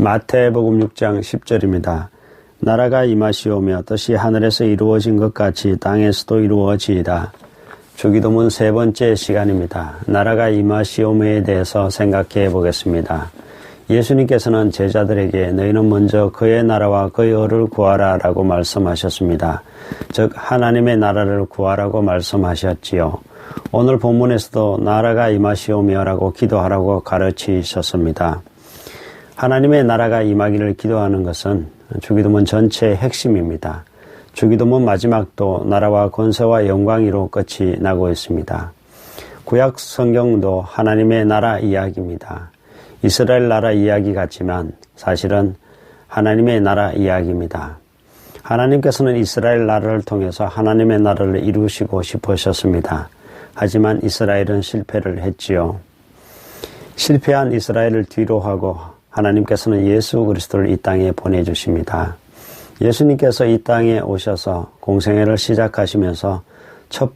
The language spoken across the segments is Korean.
마태복음 6장 10절입니다. 나라가 임하시오며 뜻이 하늘에서 이루어진 것 같이 땅에서도 이루어지이다. 주기도문 세 번째 시간입니다. 나라가 임하시오며에 대해서 생각해 보겠습니다. 예수님께서는 제자들에게 너희는 먼저 그의 나라와 그의 의를 구하라 라고 말씀하셨습니다. 즉 하나님의 나라를 구하라고 말씀하셨지요. 오늘 본문에서도 나라가 임하시오며 라고 기도하라고 가르치셨습니다. 하나님의 나라가 임하기를 기도하는 것은 주기도문 전체의 핵심입니다. 주기도문 마지막도 나라와 권세와 영광이로 끝이 나고 있습니다. 구약 성경도 하나님의 나라 이야기입니다. 이스라엘 나라 이야기 같지만 사실은 하나님의 나라 이야기입니다. 하나님께서는 이스라엘 나라를 통해서 하나님의 나라를 이루시고 싶으셨습니다. 하지만 이스라엘은 실패를 했지요. 실패한 이스라엘을 뒤로하고 하나님께서는 예수 그리스도를 이 땅에 보내주십니다. 예수님께서 이 땅에 오셔서 공생애를 시작하시면서 첫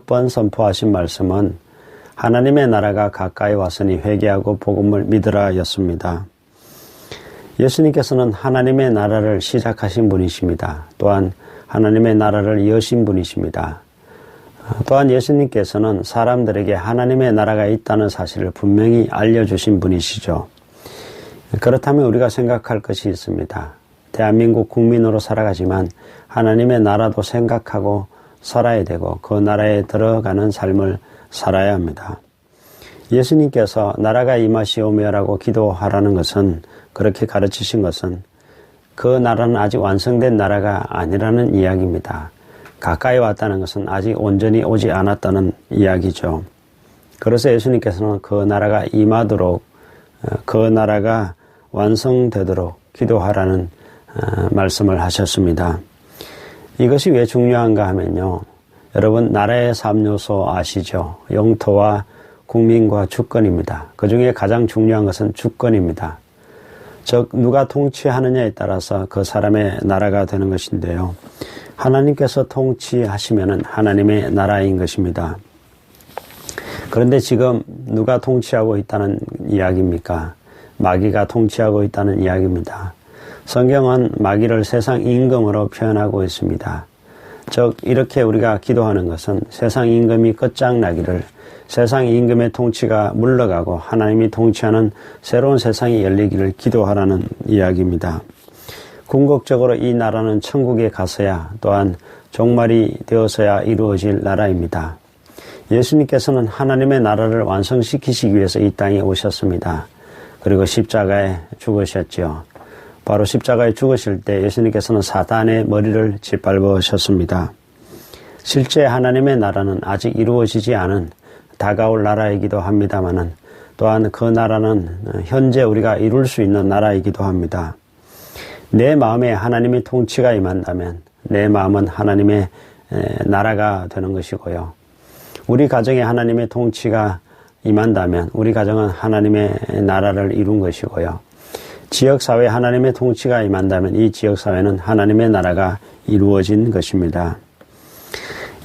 번 선포하신 말씀은 하나님의 나라가 가까이 왔으니 회개하고 복음을 믿으라 였습니다. 예수님께서는 하나님의 나라를 시작하신 분이십니다. 또한 하나님의 나라를 여신 분이십니다. 또한 예수님께서는 사람들에게 하나님의 나라가 있다는 사실을 분명히 알려주신 분이시죠. 그렇다면 우리가 생각할 것이 있습니다. 대한민국 국민으로 살아가지만 하나님의 나라도 생각하고 살아야 되고 그 나라에 들어가는 삶을 살아야 합니다. 예수님께서 나라가 임하시오며라고 기도하라는 것은, 그렇게 가르치신 것은 그 나라는 아직 완성된 나라가 아니라는 이야기입니다. 가까이 왔다는 것은 아직 온전히 오지 않았다는 이야기죠. 그래서 예수님께서는 그 나라가 임하도록, 그 나라가 완성되도록 기도하라는 말씀을 하셨습니다. 이것이 왜 중요한가 하면요. 여러분, 나라의 3요소 아시죠? 영토와 국민과 주권입니다. 그 중에 가장 중요한 것은 주권입니다. 즉 누가 통치하느냐에 따라서 그 사람의 나라가 되는 것인데요. 하나님께서 통치하시면은 하나님의 나라인 것입니다. 그런데 지금 누가 통치하고 있다는 이야기입니까? 마귀가 통치하고 있다는 이야기입니다. 성경은 마귀를 세상 임금으로 표현하고 있습니다. 즉 이렇게 우리가 기도하는 것은 세상 임금이 끝장나기를, 세상 임금의 통치가 물러가고 하나님이 통치하는 새로운 세상이 열리기를 기도하라는 이야기입니다. 궁극적으로 이 나라는 천국에 가서야, 또한 종말이 되어서야 이루어질 나라입니다. 예수님께서는 하나님의 나라를 완성시키시기 위해서 이 땅에 오셨습니다. 그리고 십자가에 죽으셨죠. 바로 십자가에 죽으실 때 예수님께서는 사단의 머리를 짓밟으셨습니다. 실제 하나님의 나라는 아직 이루어지지 않은 다가올 나라이기도 합니다마는, 또한 그 나라는 현재 우리가 이룰 수 있는 나라이기도 합니다. 내 마음에 하나님의 통치가 임한다면 내 마음은 하나님의 나라가 되는 것이고요. 우리 가정에 하나님의 통치가 임한다면 우리 가정은 하나님의 나라를 이룬 것이고요. 지역사회에 하나님의 통치가 임한다면 이 지역사회는 하나님의 나라가 이루어진 것입니다.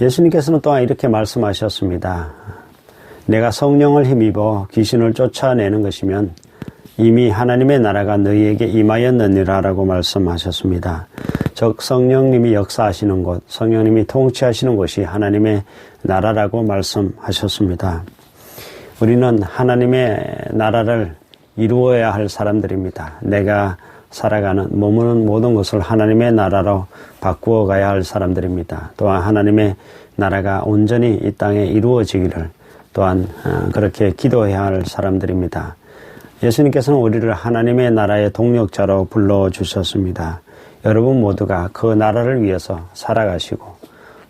예수님께서는 또한 이렇게 말씀하셨습니다. 내가 성령을 힘입어 귀신을 쫓아내는 것이면 이미 하나님의 나라가 너희에게 임하였느니라 라고 말씀하셨습니다. 즉 성령님이 역사하시는 곳, 성령님이 통치하시는 곳이 하나님의 나라라고 말씀하셨습니다. 우리는 하나님의 나라를 이루어야 할 사람들입니다. 내가 살아가는 머무는 모든 것을 하나님의 나라로 바꾸어 가야 할 사람들입니다. 또한 하나님의 나라가 온전히 이 땅에 이루어지기를 또한 그렇게 기도해야 할 사람들입니다. 예수님께서는 우리를 하나님의 나라의 동력자로 불러주셨습니다. 여러분 모두가 그 나라를 위해서 살아가시고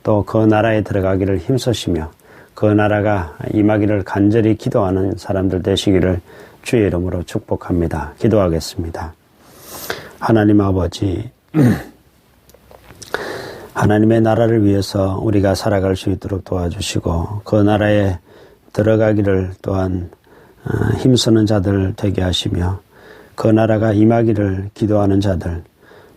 또 그 나라에 들어가기를 힘쓰시며 그 나라가 임하기를 간절히 기도하는 사람들 되시기를 주의 이름으로 축복합니다. 기도하겠습니다. 하나님 아버지, 하나님의 나라를 위해서 우리가 살아갈 수 있도록 도와주시고 그 나라에 들어가기를 또한 힘쓰는 자들 되게 하시며 그 나라가 임하기를 기도하는 자들,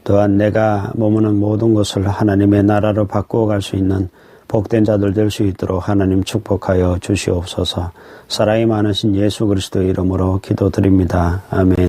또한 내가 머무는 모든 것을 하나님의 나라로 바꾸어 갈 수 있는 복된 자들 될 수 있도록 하나님 축복하여 주시옵소서. 사랑이 많으신 예수 그리스도의 이름으로 기도드립니다. 아멘.